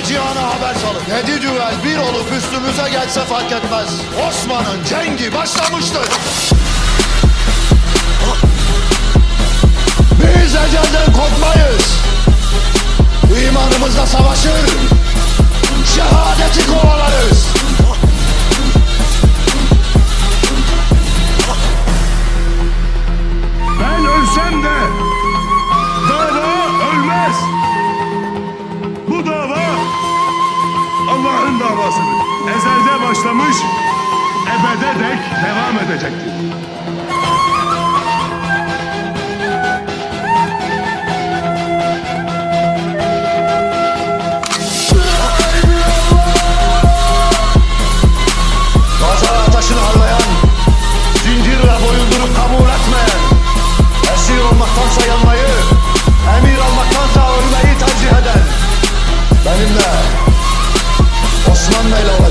cihana haber salın. 7 düvel bir olup üstümüze gelse fark etmez. Osman'ın cengi başlamıştır. Biz ecelden korkmayız. İmanımızla savaşır, şehadeti kovalarız. Ben ölsem de dava ölmez. Bu dava Allah'ın davasıdır. Ezelde başlamış, ebede dek devam edecektir. Gaza ateşini harlayan, zincirle boyundurup kabul etmeyen, esir olmaktansa yanmayı, emir almaktansa ölmeyi tercih eden, benimle Osman Bey'le